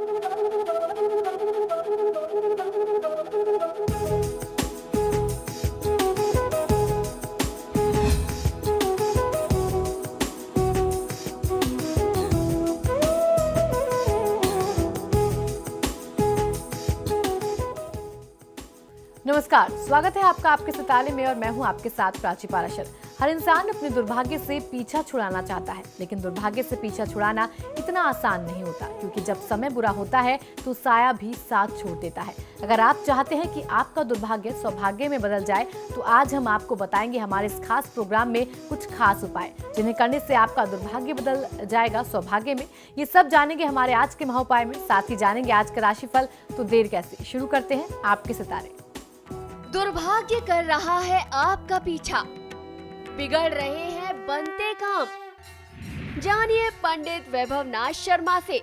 नमस्कार, स्वागत है आपका आपके सितारे में और मैं हूं आपके साथ प्राची पाराशर। हर इंसान अपने दुर्भाग्य से पीछा छुड़ाना चाहता है, लेकिन दुर्भाग्य से पीछा छुड़ाना इतना आसान नहीं होता, क्योंकि जब समय बुरा होता है तो साया भी साथ छोड़ देता है। अगर आप चाहते हैं कि आपका दुर्भाग्य सौभाग्य में बदल जाए, तो आज हम आपको बताएंगे हमारे इस खास प्रोग्राम में कुछ खास उपाय, जिन्हें करने से आपका दुर्भाग्य बदल जाएगा सौभाग्य में। ये सब जानेंगे हमारे आज के महाउपाय में, साथ ही जानेंगे आज का राशिफल। तो देर कैसे, शुरू करते हैं आपके सितारे। दुर्भाग्य कर रहा है आपका पीछा, बिगड़ रहे हैं बनते काम। जानिए पंडित वैभव नाथ शर्मा से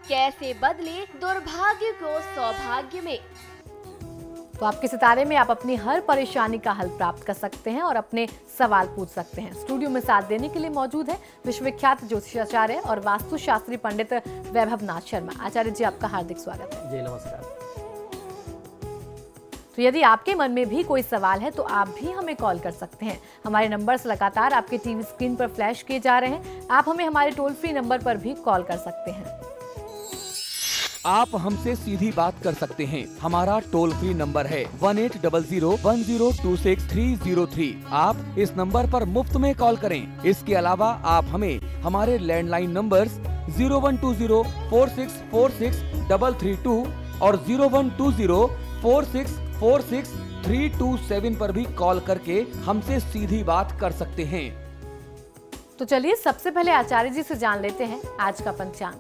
कैसे बदले दुर्भाग्य को सौभाग्य में। तो आपके सितारे में आप अपनी हर परेशानी का हल प्राप्त कर सकते हैं और अपने सवाल पूछ सकते हैं। स्टूडियो में साथ देने के लिए मौजूद है विश्वविख्यात ज्योतिषाचार्य और वास्तुशास्त्री पंडित वैभव नाथ शर्मा। आचार्य जी, आपका हार्दिक स्वागत है। जी नमस्कार। तो यदि आपके मन में भी कोई सवाल है तो आप भी हमें कॉल कर सकते हैं। हमारे नंबर्स लगातार आपके टीवी स्क्रीन पर फ्लैश किए जा रहे हैं। आप हमें हमारे टोल फ्री नंबर पर भी कॉल कर सकते हैं। आप हमसे सीधी बात कर सकते हैं। हमारा टोल फ्री नंबर है 18001026-303। आप इस नंबर पर मुफ्त में कॉल करें। इसके अलावा आप हमें हमारे लैंडलाइन नंबर्स 012046463332 और 012046463327 पर भी कॉल करके हमसे सीधी बात कर सकते हैं। तो चलिए सबसे पहले आचार्य जी से जान लेते हैं आज का पंचांग।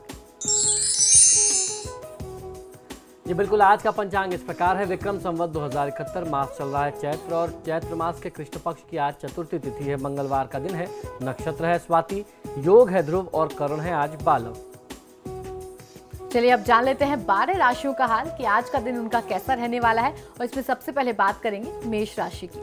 जी बिल्कुल, आज का पंचांग इस प्रकार है। विक्रम संवत 2071 मास चल रहा है चैत्र, और चैत्र मास के कृष्ण पक्ष की आज चतुर्थी तिथि है। मंगलवार का दिन है। नक्षत्र है स्वाति, योग है ध्रुव और करण है आज बालव। चलिए अब जान लेते हैं 12 राशियों का हाल कि आज का दिन उनका कैसा रहने वाला है। और इसमें सबसे पहले बात करेंगे मेष राशि की।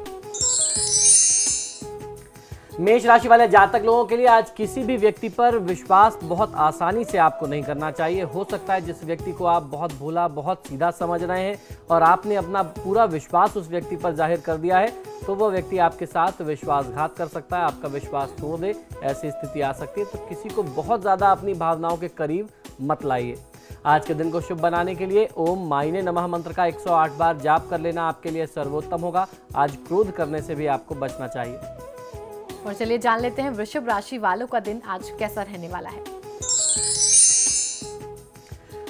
मेष राशि वाले जातक लोगों के लिए आज किसी भी व्यक्ति पर विश्वास बहुत आसानी से आपको नहीं करना चाहिए। हो सकता है जिस व्यक्ति को आप बहुत भोला, बहुत सीधा समझ रहे हैं और आपने अपना पूरा विश्वास उस व्यक्ति पर जाहिर कर दिया है, तो वो व्यक्ति आपके साथ विश्वासघात कर सकता है, आपका विश्वास तोड़ दे, ऐसी स्थिति आ सकती है। तो किसी को बहुत ज्यादा अपनी भावनाओं के करीब मत लाइए। आज के दिन को शुभ बनाने के लिए ओम माइने नमः मंत्र का 108 बार जाप कर लेना आपके लिए सर्वोत्तम होगा। आज क्रोध करने से भी आपको बचना चाहिए। और चलिए जान लेते हैं वृषभ राशि वालों का दिन आज कैसा रहने वाला है।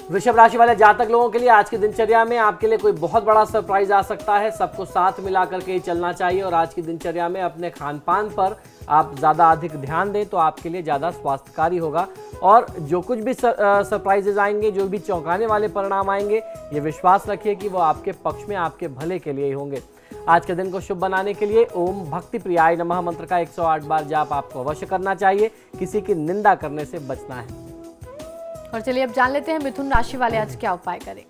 वृषभ राशि वाले जातक लोगों के लिए आज की दिनचर्या में आपके लिए कोई बहुत बड़ा सरप्राइज आ सकता है। सबको साथ मिला करके ही चलना चाहिए और आज की दिनचर्या में अपने खान पान पर आप ज़्यादा अधिक ध्यान दें तो आपके लिए ज़्यादा स्वास्थ्यकारी होगा। और जो कुछ भी सरप्राइजेज आएंगे, जो भी चौंकाने वाले परिणाम आएंगे, ये विश्वास रखिए कि वो आपके पक्ष में, आपके भले के लिए ही होंगे। आज के दिन को शुभ बनाने के लिए ओम भक्ति प्रियाय नमः मंत्र का 108 बार जाप आपको अवश्य करना चाहिए। किसी की निंदा करने से बचना है। और चलिए अब जान लेते हैं मिथुन राशि वाले आज क्या उपाय करें।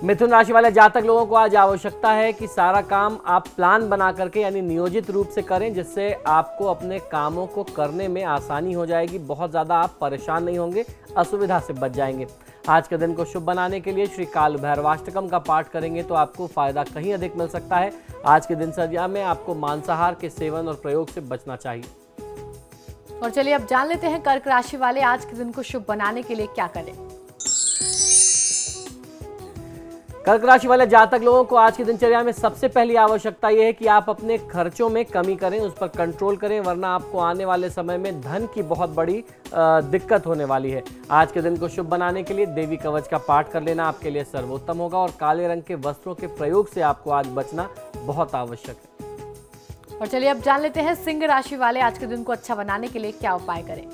मिथुन राशि वाले जातक लोगों को आज आवश्यकता है कि सारा काम आप प्लान बना करके यानी नियोजित रूप से करें, जिससे आपको अपने कामों को करने में आसानी हो जाएगी। बहुत ज़्यादा आप परेशान नहीं होंगे, असुविधा से बच जाएंगे। आज के दिन को शुभ बनाने के लिए श्री काल भैरवाष्टकम का पाठ करेंगे तो आपको फायदा कहीं अधिक मिल सकता है। आज के दिनचर्या में आपको मांसाहार के सेवन और प्रयोग से बचना चाहिए। और चलिए अब जान लेते हैं कर्क राशि वाले आज के दिन को शुभ बनाने के लिए क्या करें। कर्क राशि वाले जातक लोगों को आज की दिनचर्या में सबसे पहली आवश्यकता यह है कि आप अपने खर्चों में कमी करें, उस पर कंट्रोल करें, वरना आपको आने वाले समय में धन की बहुत बड़ी दिक्कत होने वाली है। आज के दिन को शुभ बनाने के लिए देवी कवच का पाठ कर लेना आपके लिए सर्वोत्तम होगा और काले रंग के वस्त्रों के प्रयोग से आपको आज बचना बहुत आवश्यक है। और चलिए अब जान लेते हैं सिंह राशि वाले आज के दिन को अच्छा बनाने के लिए क्या उपाय करें।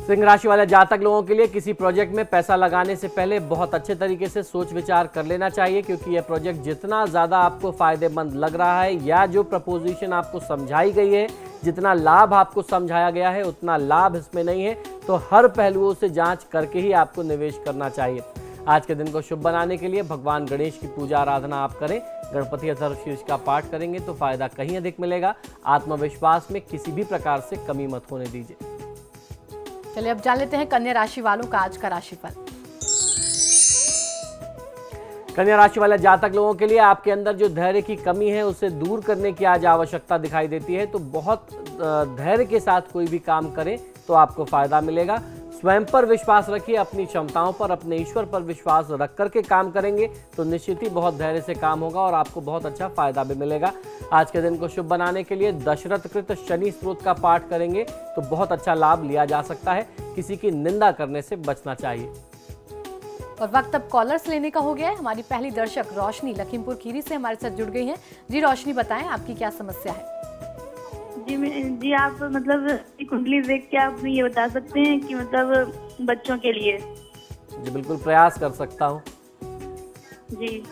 सिंह राशि वाले जातक लोगों के लिए किसी प्रोजेक्ट में पैसा लगाने से पहले बहुत अच्छे तरीके से सोच विचार कर लेना चाहिए, क्योंकि यह प्रोजेक्ट जितना ज़्यादा आपको फायदेमंद लग रहा है या जो प्रपोजिशन आपको समझाई गई है, जितना लाभ आपको समझाया गया है, उतना लाभ इसमें नहीं है। तो हर पहलुओं से जांच करके ही आपको निवेश करना चाहिए। आज के दिन को शुभ बनाने के लिए भगवान गणेश की पूजा आराधना आप करें। गणपति अथर्वशीर्ष का पाठ करेंगे तो फायदा कहीं अधिक मिलेगा। आत्मविश्वास में किसी भी प्रकार से कमी मत होने दीजिए। चलिए अब जान लेते हैं कन्या राशि वालों का आज का राशिफल। कन्या राशि वाले जातक लोगों के लिए आपके अंदर जो धैर्य की कमी है उसे दूर करने की आज आवश्यकता दिखाई देती है। तो बहुत धैर्य के साथ कोई भी काम करें तो आपको फायदा मिलेगा। स्वयं पर विश्वास रखिए, अपनी क्षमताओं पर, अपने ईश्वर पर विश्वास रख करके काम करेंगे तो निश्चित ही बहुत धैर्य से काम होगा और आपको बहुत अच्छा फायदा भी मिलेगा। आज के दिन को शुभ बनाने के लिए दशरथ कृत शनि स्तोत्र का पाठ करेंगे तो बहुत अच्छा लाभ लिया जा सकता है। किसी की निंदा करने से बचना चाहिए। और वक्त अब कॉलर्स लेने का हो गया है। हमारी पहली दर्शक रोशनी लखीमपुर खीरी से हमारे साथ जुड़ गई हैं। जी रोशनी, बताएं आपकी क्या समस्या है? जी आप मतलब कुंडली देख के आप ये बता सकते हैं कि मतलब बच्चों के लिए? जी बिल्कुल, प्रयास कर सकता हूँ। जी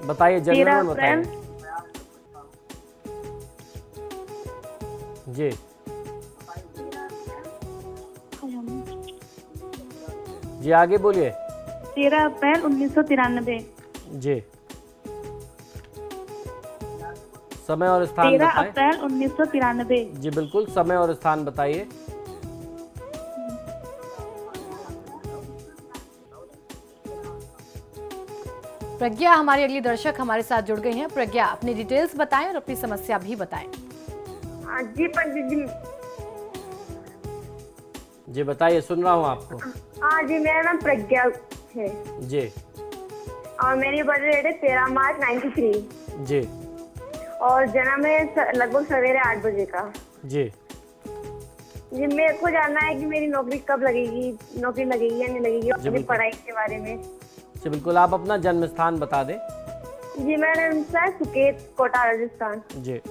बताइए, जनरल बताइए। जी जी आगे बोलिए। 13 अप्रैल 1993। जी समय और स्थान 13 बताएं। अप्रैल 1993। जी बिल्कुल, समय और स्थान बताइए। प्रज्ञा हमारी अगली दर्शक हमारे साथ जुड़ गई हैं। प्रज्ञा, अपनी डिटेल्स बताएं और अपनी समस्या भी बताएं। जी पंडित जी। जी बताइए, सुन रहा हूँ आपको। हाँ जी, मेरा नाम प्रज्ञा है जी। और मेरी बर्थ डेट है 13 मार्च 93। जी। और जन्म है लगभग सवेरे 8 बजे का। जी। जी मेरे को जानना है कि मेरी नौकरी कब लगेगी, नौकरी लगेगी या नहीं लगेगी, और मेरी पढ़ाई के बारे में। जी बिल्कुल, आप अपना जन्म स्थान बता दें। जी मेरा नाम है सुकेत, कोटा, राजस्थान। जी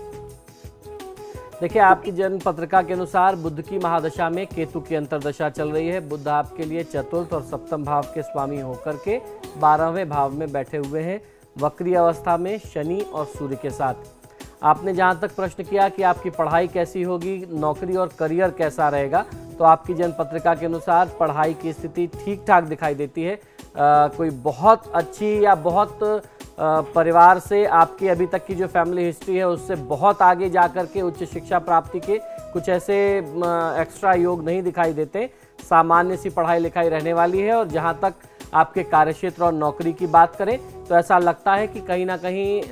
देखिए, आपकी जन्म पत्रिका के अनुसार बुध की महादशा में केतु की अंतरदशा चल रही है। बुध आपके लिए चतुर्थ और सप्तम भाव के स्वामी होकर के 12वें भाव में बैठे हुए हैं, वक्री अवस्था में शनि और सूर्य के साथ। आपने जहां तक प्रश्न किया कि आपकी पढ़ाई कैसी होगी, नौकरी और करियर कैसा रहेगा, तो आपकी जन्म पत्रिका के अनुसार पढ़ाई की स्थिति ठीक ठाक दिखाई देती है। कोई बहुत अच्छी या बहुत परिवार से आपकी अभी तक की जो फैमिली हिस्ट्री है उससे बहुत आगे जाकर के उच्च शिक्षा प्राप्ति के कुछ ऐसे एक्स्ट्रा योग नहीं दिखाई देते। सामान्य सी पढ़ाई लिखाई रहने वाली है। और जहां तक आपके कार्यक्षेत्र और नौकरी की बात करें तो ऐसा लगता है कि कहीं ना कहीं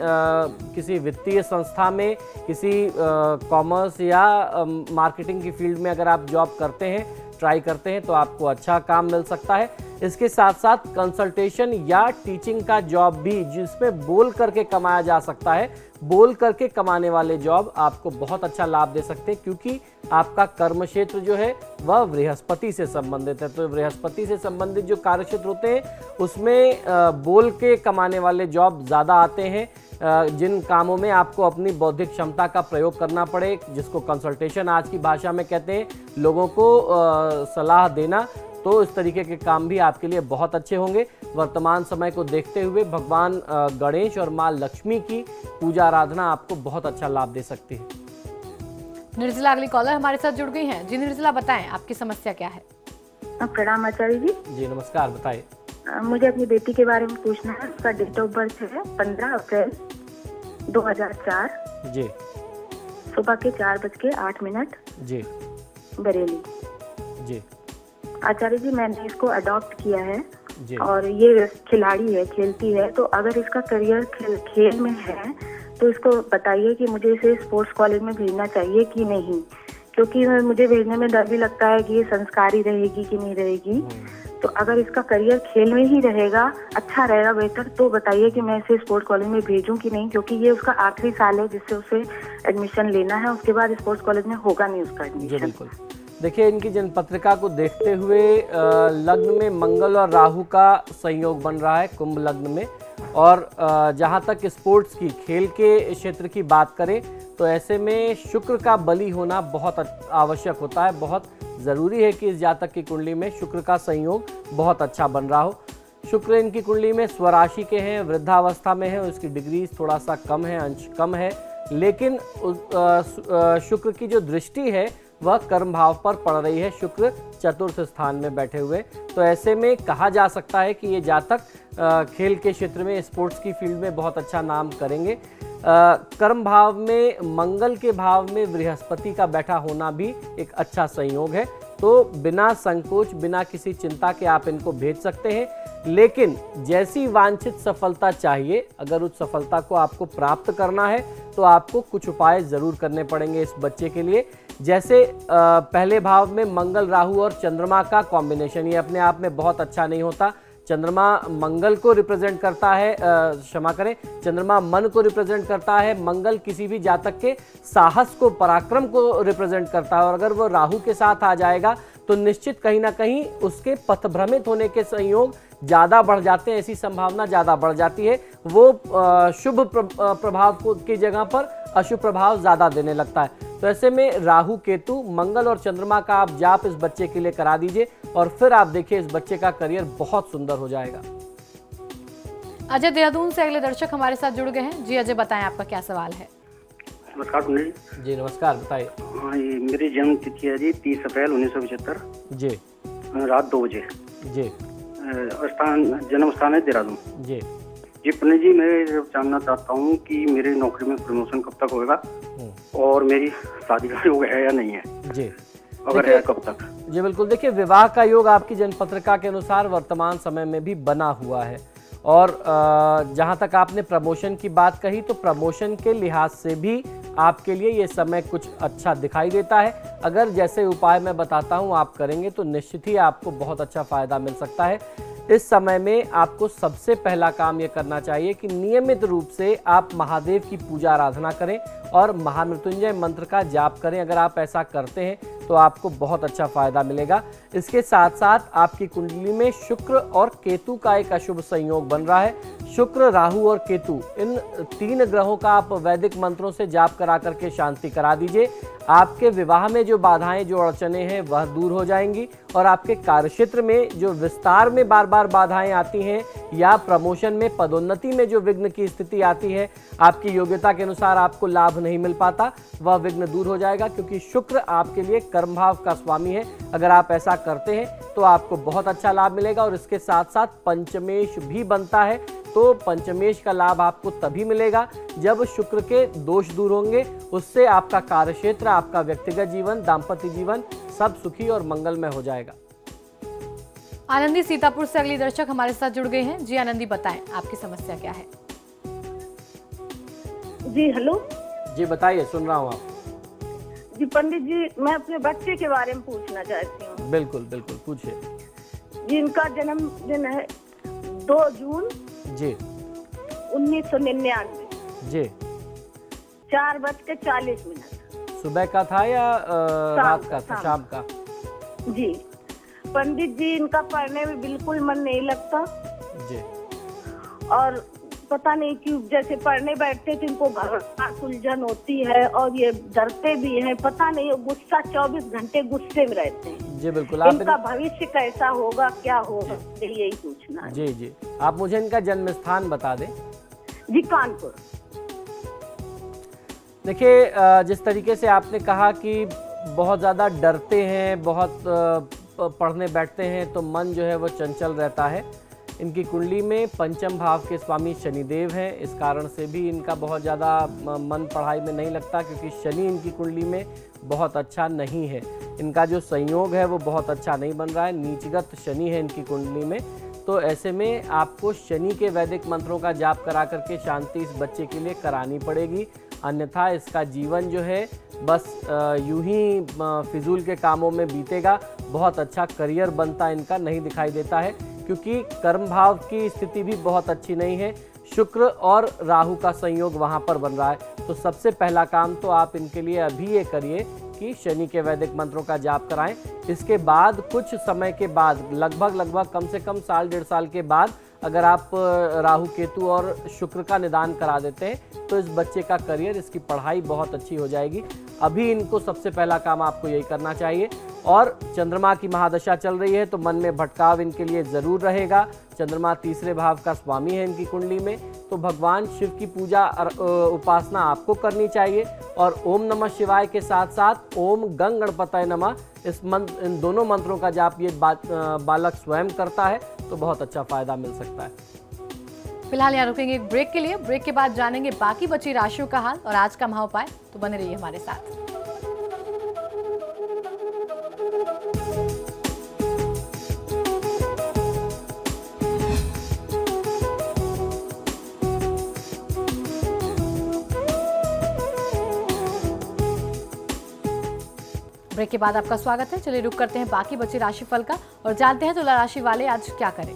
किसी वित्तीय संस्था में, किसी कॉमर्स या मार्केटिंग की फील्ड में अगर आप जॉब करते हैं, ट्राई करते हैं तो आपको अच्छा काम मिल सकता है। इसके साथ साथ कंसल्टेशन या टीचिंग का जॉब भी, जिसमें बोल करके कमाया जा सकता है, बोल करके कमाने वाले जॉब आपको बहुत अच्छा लाभ दे सकते हैं, क्योंकि आपका कर्म क्षेत्र जो है वह बृहस्पति से संबंधित है। तो बृहस्पति से संबंधित जो कार्य क्षेत्र होते हैं उसमें बोल के कमाने वाले जॉब ज़्यादा आते हैं। जिन कामों में आपको अपनी बौद्धिक क्षमता का प्रयोग करना पड़े, जिसको कंसल्टेशन आज की भाषा में कहते हैं, लोगों को सलाह देना, तो इस तरीके के काम भी आपके लिए बहुत अच्छे होंगे। वर्तमान समय को देखते हुए भगवान गणेश और माँ लक्ष्मी की पूजा आराधना आपको बहुत अच्छा लाभ दे सकती है। निर्जला अगली कॉलर हमारे साथ जुड़ गई हैं। जी निर्जला, बताएं आपकी समस्या क्या है? प्रणाम आचार्य जी। जी नमस्कार, बताइए। मुझे अपनी बेटी के बारे में पूछना है। उसका डेट ऑफ बर्थ है 15 अप्रैल 2004। जी। सुबह के 4:08। जी। बरेली। जी। आचार्य जी, मैंने इसको अडॉप्ट किया है जी। और ये खिलाड़ी है, खेलती है। तो अगर इसका करियर खेल में है तो इसको बताइए कि मुझे इसे स्पोर्ट्स कॉलेज में भेजना चाहिए कि नहीं, क्योंकि मुझे भेजने में डर भी लगता है कि ये संस्कारी रहेगी कि नहीं रहेगी। तो अगर इसका करियर खेल में ही रहेगा, अच्छा रहेगा, बेहतर, तो बताइए कि मैं इसे स्पोर्ट्स कॉलेज में भेजूं कि नहीं, क्योंकि ये उसका आखिरी साल है जिससे उसे एडमिशन लेना है। उसके बाद स्पोर्ट्स कॉलेज में होगा नहीं उसका एडमिशन। बिल्कुल। देखिए, इनकी जन्म पत्रिका को देखते हुए लग्न में मंगल और राहु का संयोग बन रहा है, कुंभ लग्न में। और जहाँ तक स्पोर्ट्स की, खेल के क्षेत्र की बात करें तो ऐसे में शुक्र का बली होना बहुत आवश्यक होता है। बहुत ज़रूरी है कि इस जातक की कुंडली में शुक्र का संयोग बहुत अच्छा बन रहा हो। शुक्र इनकी कुंडली में स्वराशि के हैं, वृद्धावस्था में है, उसकी डिग्री थोड़ा सा कम है, अंश कम है, लेकिन शुक्र की जो दृष्टि है वह कर्म भाव पर पड़ रही है, शुक्र चतुर्थ स्थान में बैठे हुए। तो ऐसे में कहा जा सकता है कि ये जातक खेल के क्षेत्र में, स्पोर्ट्स की फील्ड में बहुत अच्छा नाम करेंगे। कर्म भाव में मंगल के भाव में बृहस्पति का बैठा होना भी एक अच्छा संयोग है। तो बिना संकोच, बिना किसी चिंता के आप इनको भेज सकते हैं। लेकिन जैसी वांछित सफलता चाहिए, अगर उस सफलता को आपको प्राप्त करना है तो आपको कुछ उपाय जरूर करने पड़ेंगे इस बच्चे के लिए। जैसे पहले भाव में मंगल, राहु और चंद्रमा का कॉम्बिनेशन, ये अपने आप में बहुत अच्छा नहीं होता। चंद्रमा मंगल को रिप्रेजेंट करता है, क्षमा करें, चंद्रमा मन को रिप्रेजेंट करता है, मंगल किसी भी जातक के साहस को, पराक्रम को रिप्रेजेंट करता है। और अगर वो राहु के साथ आ जाएगा तो निश्चित कहीं ना कहीं उसके पथभ्रमित होने के संयोग ज़्यादा बढ़ जाते हैं, ऐसी संभावना ज़्यादा बढ़ जाती है। वो शुभ प्रभाव की जगह पर अशुभ प्रभाव ज़्यादा देने लगता है। तो ऐसे में राहु, केतु, मंगल और चंद्रमा का आप जाप इस बच्चे के लिए करा दीजिए और फिर आप देखिए इस बच्चे का करियर बहुत सुंदर हो जाएगा। अजय देहरादून से अगले दर्शक हमारे साथ जुड़ गए हैं। जी अजय, बताएं आपका क्या सवाल है। नमस्कार कुंडली जी। नमस्कार, बताइए। हाँ, ये मेरी जन्म तिथि है जी 30 अप्रैल 1975 जी, रात 2 बजे जी। जन्म स्थान है देहरादून जी। जी पंडित जी, मैं जानना चाहता हूँ कि मेरी नौकरी में प्रमोशन कब तक होगा और मेरी शादी का योग है या नहीं है जी, अगर है कब तक। जी बिल्कुल, देखिए विवाह का योग आपकी जन्मपत्रिका के अनुसार वर्तमान समय में भी बना हुआ है। और जहाँ तक आपने प्रमोशन की बात कही तो प्रमोशन के लिहाज से भी आपके लिए ये समय कुछ अच्छा दिखाई देता है। अगर जैसे उपाय मैं बताता हूँ आप करेंगे तो निश्चित ही आपको बहुत अच्छा फायदा मिल सकता है। इस समय में आपको सबसे पहला काम ये करना चाहिए कि नियमित रूप से आप महादेव की पूजा आराधना करें और महामृत्युंजय मंत्र का जाप करें। अगर आप ऐसा करते हैं तो आपको बहुत अच्छा फायदा मिलेगा। इसके साथ साथ आपकी कुंडली में शुक्र और केतु का एक अशुभ संयोग बन रहा है। शुक्र, राहु और केतु, इन 3 ग्रहों का आप वैदिक मंत्रों से जाप करा करके शांति करा दीजिए। आपके विवाह में जो बाधाएं, जो अड़चने हैं वह दूर हो जाएंगी और आपके कार्यक्षेत्र में जो विस्तार में बार बार बाधाएं आती हैं या प्रमोशन में, पदोन्नति में जो विघ्न की स्थिति आती है, आपकी योग्यता के अनुसार आपको लाभ नहीं मिल पाता, वह विघ्न दूर हो जाएगा। क्योंकि शुक्र आपके लिए कर्म भाव का स्वामी है। अगर आप ऐसा करते हैं तो आपको बहुत अच्छा लाभ मिलेगा। और इसके साथ साथ पंचमेश भी बनता है, तो पंचमेश का लाभ आपको तभी मिलेगा जब शुक्र के दोष दूर होंगे। उससे आपका कार्यक्षेत्र, आपका व्यक्तिगत जीवन, दाम्पत्य जीवन सब सुखी और मंगलमय हो जाएगा। आनंदी सीतापुर से अगली दर्शक हमारे साथ जुड़ गए हैं। जी आनंदी, बताएं आपकी समस्या क्या है। जी हेलो। जी बताइए, सुन रहा हूँ आप। जी पंडित जी, मैं अपने बच्चे के बारे में पूछना चाहती हूँ। बिल्कुल बिल्कुल, पूछिए। जी, इनका जन्मदिन है 2 जून जी 1999 जी। 4:40 सुबह का था या रात का था, शाम का? जी पंडित जी, इनका पढ़ने में बिल्कुल मन नहीं लगता जी। और पता नहीं क्यों, जैसे पढ़ने बैठते थे इनको घबराहट, उलझन होती है और ये डरते भी हैं। पता नहीं, गुस्सा 24 घंटे गुस्से में रहते हैं। जी बिल्कुल। इनका भविष्य कैसा होगा, क्या होगा, यही पूछना है। जी जी, आप मुझे इनका जन्म स्थान बता दें। जी कानपुर। देखिए, जिस तरीके से आपने कहा कि बहुत ज़्यादा डरते हैं, बहुत पढ़ने बैठते हैं तो मन जो है वो चंचल रहता है। इनकी कुंडली में पंचम भाव के स्वामी शनिदेव हैं, इस कारण से भी इनका बहुत ज़्यादा मन पढ़ाई में नहीं लगता, क्योंकि शनि इनकी कुंडली में बहुत अच्छा नहीं है। इनका जो संयोग है वो बहुत अच्छा नहीं बन रहा है, नीचगत शनि है इनकी कुंडली में। तो ऐसे में आपको शनि के वैदिक मंत्रों का जाप करा करके शांति इस बच्चे के लिए करानी पड़ेगी, अन्यथा इसका जीवन जो है बस यूं ही फिजूल के कामों में बीतेगा। बहुत अच्छा करियर बनता इनका नहीं दिखाई देता है, क्योंकि कर्म भाव की स्थिति भी बहुत अच्छी नहीं है। शुक्र और राहु का संयोग वहां पर बन रहा है। तो सबसे पहला काम तो आप इनके लिए अभी ये करिए कि शनि के वैदिक मंत्रों का जाप कराएं। इसके बाद कुछ समय के बाद, लगभग कम से कम 1.5 साल के बाद, अगर आप राहु, केतु और शुक्र का निदान करा देते हैं तो इस बच्चे का करियर, इसकी पढ़ाई बहुत अच्छी हो जाएगी। अभी इनको सबसे पहला काम आपको यही करना चाहिए। और चंद्रमा की महादशा चल रही है तो मन में भटकाव इनके लिए ज़रूर रहेगा। चंद्रमा तीसरे भाव का स्वामी है इनकी कुंडली में, तो भगवान शिव की पूजा उपासना आपको करनी चाहिए। और ओम नमः शिवाय के साथ साथ ओम गंग गणपतये नमः, इन दोनों मंत्रों का जाप ये बालक स्वयं करता है तो बहुत अच्छा फायदा मिल सकता है। फिलहाल यहाँ रुकेंगे एक ब्रेक के लिए। ब्रेक के बाद जानेंगे बाकी बची राशियों का हाल और आज का महाउपाय। तो बने रहिए हमारे साथ। ब्रेक के बाद आपका स्वागत है। चलिए रुक करते हैं बाकी बचे राशिफल का और जानते हैं तुला राशि वाले आज क्या करें।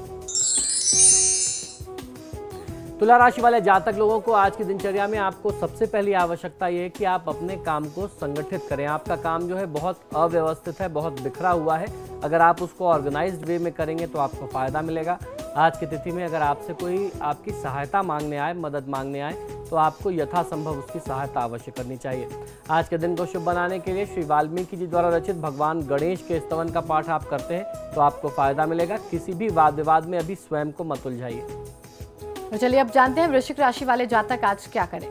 तुला राशि वाले जातक लोगों को आज की दिनचर्या में आपको सबसे पहली आवश्यकता यह है कि आप अपने काम को संगठित करें। आपका काम जो है बहुत अव्यवस्थित है, बहुत बिखरा हुआ है। अगर आप उसको ऑर्गेनाइज्ड वे में करेंगे तो आपको फायदा मिलेगा। आज की तिथि में अगर आपसे कोई आपकी सहायता मांगने आए, मदद मांगने आए, तो आपको यथासंभव उसकी सहायता अवश्य करनी चाहिए। आज के दिन को शुभ बनाने के लिए श्री वाल्मीकि जी द्वारा रचित भगवान गणेश के स्तवन का पाठ आप करते हैं तो आपको फायदा मिलेगा। किसी भी वाद विवाद में अभी स्वयं को मत उलझाइए। तो चलिए अब जानते हैं वृश्चिक राशि वाले जातक आज क्या करें।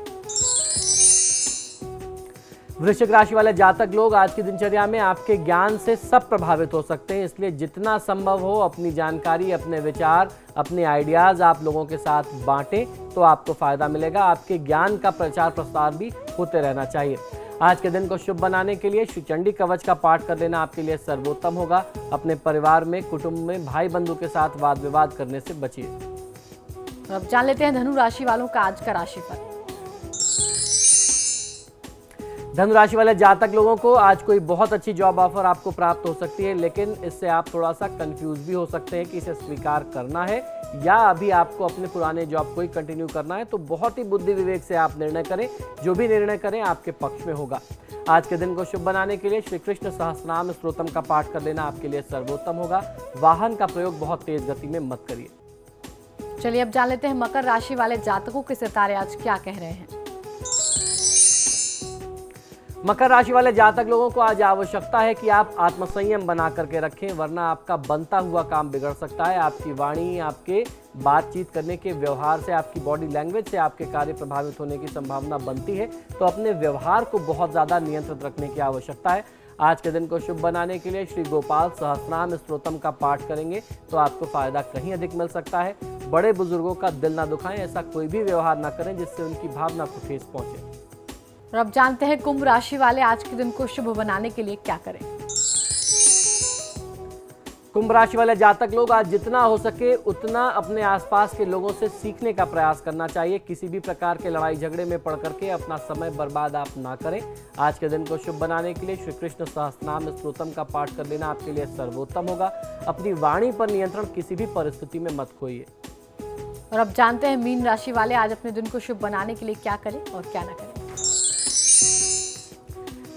वृश्चिक राशि वाले जातक लोग आज की दिनचर्या में आपके ज्ञान से सब प्रभावित हो सकते हैं, इसलिए जितना संभव हो अपनी जानकारी, अपने विचार, अपने आइडियाज आप लोगों के साथ बांटें तो आपको फायदा मिलेगा। आपके ज्ञान का प्रचार प्रसार भी होते रहना चाहिए। आज के दिन को शुभ बनाने के लिए श्री चंडी कवच का पाठ कर लेना आपके लिए सर्वोत्तम होगा। अपने परिवार में, कुटुंब में भाई बंधु के साथ वाद विवाद करने से बचिए। अब जान लेते हैं धनु राशि वालों का आज का राशिफल। धनु राशि वाले जातक लोगों को आज कोई बहुत अच्छी जॉब ऑफर आपको प्राप्त हो सकती है, लेकिन इससे आप थोड़ा सा कंफ्यूज भी हो सकते हैं कि इसे स्वीकार करना है या अभी आपको अपने पुराने जॉब को ही कंटिन्यू करना है। तो बहुत ही बुद्धि विवेक से आप निर्णय करें, जो भी निर्णय करें आपके पक्ष में होगा। आज के दिन को शुभ बनाने के लिए श्री कृष्ण सहस्रनाम स्तोत्रम का पाठ कर लेना आपके लिए सर्वोत्तम होगा। वाहन का प्रयोग बहुत तेज गति में मत करिए। चलिए अब जान लेते हैं मकर राशि वाले जातकों के सितारे आज क्या कह रहे हैं। मकर राशि वाले जातक लोगों को आज आवश्यकता है कि आप आत्मसंयम बना करके रखें, वरना आपका बनता हुआ काम बिगड़ सकता है। आपकी वाणी, आपके बातचीत करने के व्यवहार से, आपकी बॉडी लैंग्वेज से आपके कार्य प्रभावित होने की संभावना बनती है। तो अपने व्यवहार को बहुत ज़्यादा नियंत्रित रखने की आवश्यकता है। आज के दिन को शुभ बनाने के लिए श्री गोपाल सहस्रनाम स्तोत्रम का पाठ करेंगे तो आपको फायदा कहीं अधिक मिल सकता है। बड़े बुजुर्गों का दिल ना दुखाएं, ऐसा कोई भी व्यवहार ना करें जिससे उनकी भावना को ठेस पहुंचे। और अब जानते हैं कुंभ राशि वाले आज के दिन को शुभ बनाने के लिए क्या करें। कुंभ राशि वाले जातक लोग आज जितना हो सके उतना अपने आसपास के लोगों से सीखने का प्रयास करना चाहिए। किसी भी प्रकार के लड़ाई झगड़े में पड़ करके अपना समय बर्बाद आप ना करें। आज के दिन को शुभ बनाने के लिए श्री कृष्ण सहस्रनाम स्तोत्रम का पाठ कर लेना आपके लिए सर्वोत्तम होगा। अपनी वाणी पर नियंत्रण किसी भी परिस्थिति में मत खोइए। और अब जानते हैं मीन राशि वाले आज अपने दिन को शुभ बनाने के लिए क्या करें और क्या ना करें।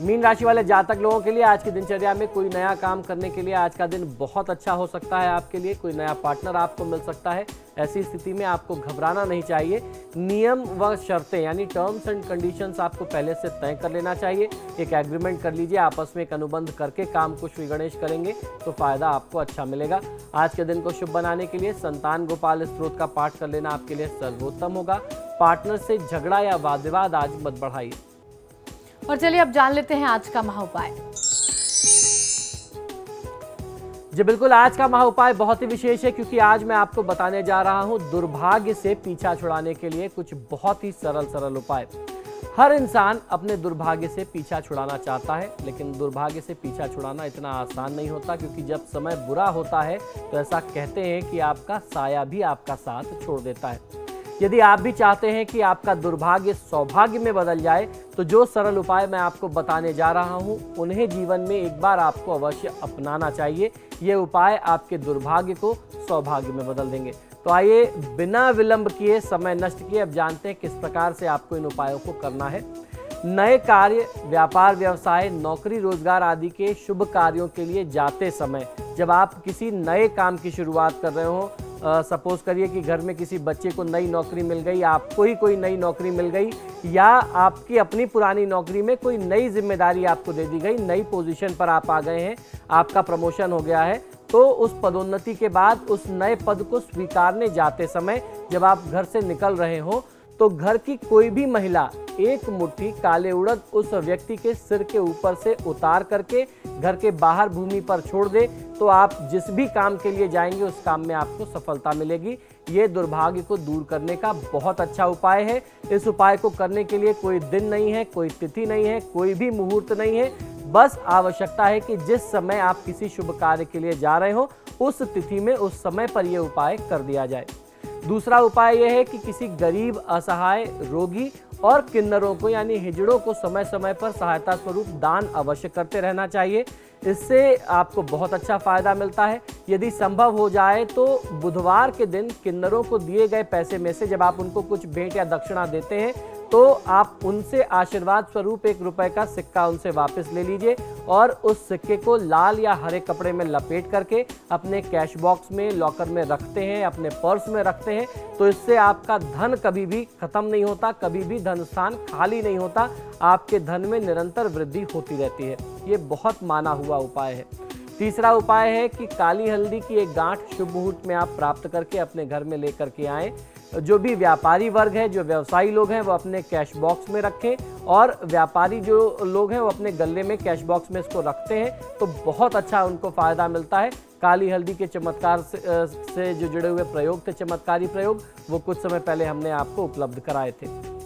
मीन राशि वाले जातक लोगों के लिए आज की दिनचर्या में कोई नया काम करने के लिए आज का दिन बहुत अच्छा हो सकता है। आपके लिए कोई नया पार्टनर आपको मिल सकता है। ऐसी स्थिति में आपको घबराना नहीं चाहिए। नियम व शर्तें यानी टर्म्स एंड कंडीशंस आपको पहले से तय कर लेना चाहिए। एक एग्रीमेंट कर लीजिए, आपस में एक अनुबंध करके काम को श्री गणेश करेंगे तो फायदा आपको अच्छा मिलेगा। आज के दिन को शुभ बनाने के लिए संतान गोपाल स्तोत्र का पाठ कर लेना आपके लिए सर्वोत्तम होगा। पार्टनर से झगड़ा या वाद विवाद आज मत बढ़ाइए। और चलिए अब जान लेते हैं आज का महाउपाय। जी बिल्कुल, आज का महाउपाय बहुत ही विशेष है क्योंकि आज मैं आपको बताने जा रहा हूं दुर्भाग्य से पीछा छुड़ाने के लिए कुछ बहुत ही सरल उपाय। हर इंसान अपने दुर्भाग्य से पीछा छुड़ाना चाहता है, लेकिन दुर्भाग्य से पीछा छुड़ाना इतना आसान नहीं होता क्योंकि जब समय बुरा होता है तो ऐसा कहते हैं कि आपका साया भी आपका साथ छोड़ देता है। यदि आप भी चाहते हैं कि आपका दुर्भाग्य सौभाग्य में बदल जाए तो जो सरल उपाय मैं आपको बताने जा रहा हूं उन्हें जीवन में एक बार आपको अवश्य अपनाना चाहिए। ये उपाय आपके दुर्भाग्य को सौभाग्य में बदल देंगे। तो आइए बिना विलंब किए, समय नष्ट किए, अब जानते हैं किस प्रकार से आपको इन उपायों को करना है। नए कार्य, व्यापार व्यवसाय, नौकरी रोजगार आदि के शुभ कार्यों के लिए जाते समय जब आप किसी नए काम की शुरुआत कर रहे हो, सपोज करिए कि घर में किसी बच्चे को नई नौकरी मिल गई, आपको ही कोई नई नौकरी मिल गई, या आपकी अपनी पुरानी नौकरी में कोई नई जिम्मेदारी आपको दे दी गई, नई पोजीशन पर आप आ गए हैं, आपका प्रमोशन हो गया है, तो उस पदोन्नति के बाद उस नए पद को स्वीकारने जाते समय जब आप घर से निकल रहे हो तो घर की कोई भी महिला एक मुट्ठी काले उड़द उस व्यक्ति के सिर के ऊपर से उतार करके घर के बाहर भूमि पर छोड़ दे तो आप जिस भी काम के लिए जाएंगे उस काम में आपको सफलता मिलेगी। ये दुर्भाग्य को दूर करने का बहुत अच्छा उपाय है। इस उपाय को करने के लिए कोई दिन नहीं है, कोई तिथि नहीं है, कोई भी मुहूर्त नहीं है। बस आवश्यकता है कि जिस समय आप किसी शुभ कार्य के लिए जा रहे हो उस तिथि में उस समय पर यह उपाय कर दिया जाए। दूसरा उपाय यह है कि किसी गरीब, असहाय, रोगी और किन्नरों को यानी हिजड़ों को समय समय पर सहायता स्वरूप दान अवश्य करते रहना चाहिए। इससे आपको बहुत अच्छा फायदा मिलता है। यदि संभव हो जाए तो बुधवार के दिन किन्नरों को दिए गए पैसे में से जब आप उनको कुछ भेंट या दक्षिणा देते हैं तो आप उनसे आशीर्वाद स्वरूप 1 रुपए का सिक्का उनसे वापस ले लीजिए और उस सिक्के को लाल या हरे कपड़े में लपेट करके अपने कैश बॉक्स में, लॉकर में रखते हैं, अपने पर्स में रखते हैं। तो इससे आपका धन कभी भी खत्म नहीं होता, कभी भी धन स्थान खाली नहीं होता, आपके धन में निरंतर वृद्धि होती रहती है। ये बहुत माना हुआ उपाय है। तीसरा उपाय है कि काली हल्दी की एक गांठ शुभ मुहूर्त में आप प्राप्त करके अपने घर में लेकर के आएं। जो भी व्यापारी वर्ग है, जो व्यवसायी लोग हैं, वो अपने कैश बॉक्स में रखें और व्यापारी जो लोग हैं वो अपने गले में कैश बॉक्स में इसको रखते हैं तो बहुत अच्छा उनको फायदा मिलता है। काली हल्दी के चमत्कार से जो जुड़े हुए प्रयोग थे, चमत्कारी प्रयोग, वो कुछ समय पहले हमने आपको उपलब्ध कराए थे।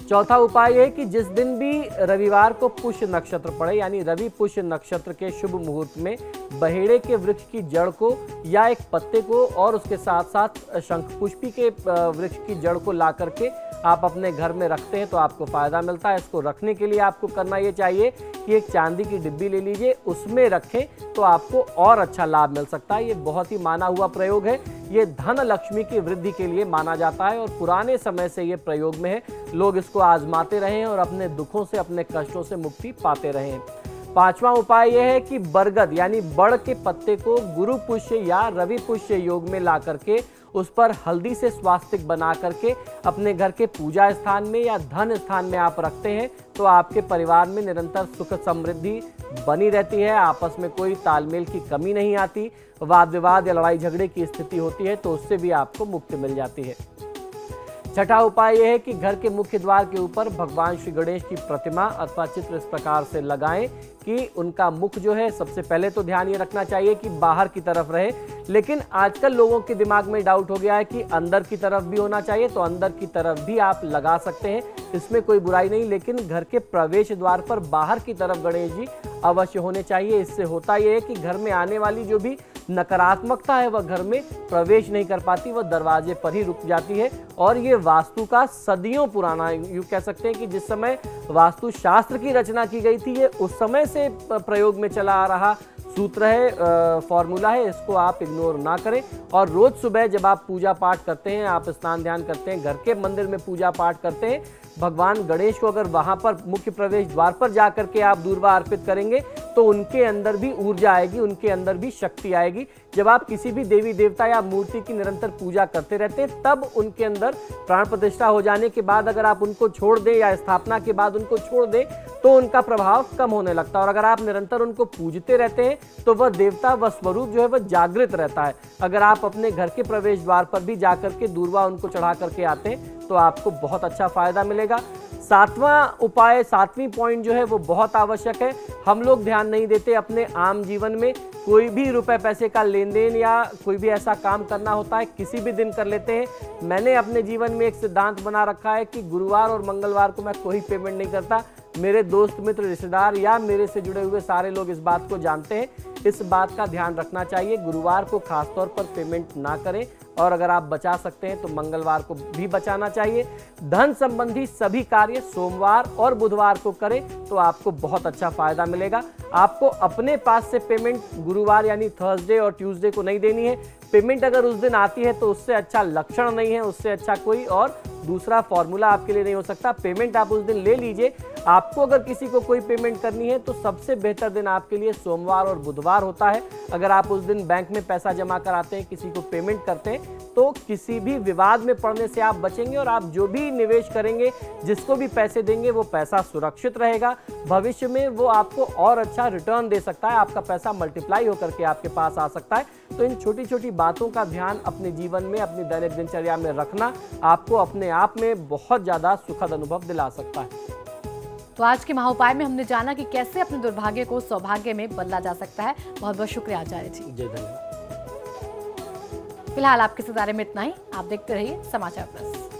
चौथा उपाय है कि जिस दिन भी रविवार को पुष्य नक्षत्र पड़े यानी रवि पुष्य नक्षत्र के शुभ मुहूर्त में बहेड़े के वृक्ष की जड़ को या एक पत्ते को और उसके साथ साथ शंखपुष्पी के वृक्ष की जड़ को ला करके आप अपने घर में रखते हैं तो आपको फायदा मिलता है। इसको रखने के लिए आपको करना ये चाहिए कि एक चांदी की डिब्बी ले लीजिए, उसमें रखें तो आपको और अच्छा लाभ मिल सकता है। ये बहुत ही माना हुआ प्रयोग है। ये धन लक्ष्मी की वृद्धि के लिए माना जाता है और पुराने समय से ये प्रयोग में है। लोग इसको आजमाते रहे हैं और अपने दुखों से, अपने कष्टों से मुक्ति पाते रहे हैं। पांचवा उपाय यह है कि बरगद यानी बड़ के पत्ते को गुरु पुष्य या रवि पुष्य योग में ला करके उस पर हल्दी से स्वास्तिक बना करके अपने घर के पूजा स्थान में या धन स्थान में आप रखते हैं तो आपके परिवार में निरंतर सुख समृद्धि बनी रहती है। आपस में कोई तालमेल की कमी नहीं आती, वाद विवाद या लड़ाई झगड़े की स्थिति होती है तो उससे भी आपको मुक्ति मिल जाती है। छठा उपाय यह है कि घर के मुख्य द्वार के ऊपर भगवान श्री गणेश की प्रतिमा अथवा चित्र इस प्रकार से लगाएं कि उनका मुख जो है, सबसे पहले तो ध्यान ये रखना चाहिए कि बाहर की तरफ रहे, लेकिन आजकल लोगों के दिमाग में डाउट हो गया है कि अंदर की तरफ भी होना चाहिए, तो अंदर की तरफ भी आप लगा सकते हैं, इसमें कोई बुराई नहीं। लेकिन घर के प्रवेश द्वार पर बाहर की तरफ गणेश जी अवश्य होने चाहिए। इससे होता यह है कि घर में आने वाली जो भी नकारात्मकता है वह घर में प्रवेश नहीं कर पाती, वह दरवाजे पर ही रुक जाती है। और ये वास्तु का सदियों पुराना, यूँ कह सकते हैं कि जिस समय वास्तु शास्त्र की रचना की गई थी ये उस समय से प्रयोग में चला आ रहा सूत्र है, फॉर्मूला है। इसको आप इग्नोर ना करें और रोज सुबह जब आप पूजा पाठ करते हैं, आप स्नान ध्यान करते हैं, घर के मंदिर में पूजा पाठ करते हैं, भगवान गणेश को अगर वहां पर मुख्य प्रवेश द्वार पर जाकर के आप दूर्वा अर्पित करेंगे तो उनके अंदर भी ऊर्जा आएगी, उनके अंदर भी शक्ति आएगी। जब आप किसी भी देवी देवता या मूर्ति की निरंतर पूजा करते रहते हैं तब उनके अंदर प्राण प्रतिष्ठा हो जाने के बाद अगर आप उनको छोड़ दें या स्थापना के बाद उनको छोड़ दें तो उनका प्रभाव कम होने लगता है। और अगर आप निरंतर उनको पूजते रहते हैं तो वह देवता, वह स्वरूप जो है वह जागृत रहता है। अगर आप अपने घर के प्रवेश द्वार पर भी जाकर के दूर्वा उनको चढ़ा करके आते हैं तो आपको बहुत अच्छा फायदा मिलेगा। सातवां उपाय, सातवीं पॉइंट जो है वो बहुत आवश्यक है। हम लोग ध्यान नहीं देते अपने आम जीवन में, कोई भी रुपए पैसे का लेन देन या कोई भी ऐसा काम करना होता है किसी भी दिन कर लेते हैं। मैंने अपने जीवन में एक सिद्धांत बना रखा है कि गुरुवार और मंगलवार को मैं कोई पेमेंट नहीं करता। मेरे दोस्त मित्र रिश्तेदार या मेरे से जुड़े हुए सारे लोग इस बात को जानते हैं। इस बात का ध्यान रखना चाहिए, गुरुवार को खासतौर पर पेमेंट ना करें और अगर आप बचा सकते हैं तो मंगलवार को भी बचाना चाहिए। धन संबंधी सभी कार्य सोमवार और बुधवार को करें तो आपको बहुत अच्छा फायदा मिलेगा। आपको अपने पास से पेमेंट गुरुवार यानी थर्सडे और ट्यूसडे को नहीं देनी है। पेमेंट अगर उस दिन आती है तो उससे अच्छा लक्षण नहीं है, उससे अच्छा कोई और दूसरा फॉर्मूला आपके लिए नहीं हो सकता। पेमेंट आप उस दिन ले लीजिए। आपको अगर किसी को कोई पेमेंट करनी है तो सबसे बेहतर दिन आपके लिए सोमवार और बुधवार होता है। अगर आप उस दिन बैंक में पैसा जमा कराते हैं, किसी को पेमेंट करते हैं तो किसी भी विवाद में पड़ने से आप बचेंगे और आप जो भी निवेश करेंगे, जिसको भी पैसे देंगे वो पैसा सुरक्षित रहेगा। भविष्य में वो आपको और अच्छा रिटर्न दे सकता है, आपका पैसा मल्टीप्लाई होकर के आपके पास आ सकता है। तो इन छोटी छोटी बातों का ध्यान अपने जीवन में, अपनी दैनिक दिनचर्या में रखना आपको अपने आप में बहुत ज्यादा सुखद अनुभव दिला सकता है। तो आज के महाउपाय में हमने जाना कि कैसे अपने दुर्भाग्य को सौभाग्य में बदला जा सकता है। बहुत बहुत शुक्रिया आचार्य जी। जय धन्यवाद। फिलहाल आपके सितारे में इतना ही। आप देखते रहिए समाचार प्लस।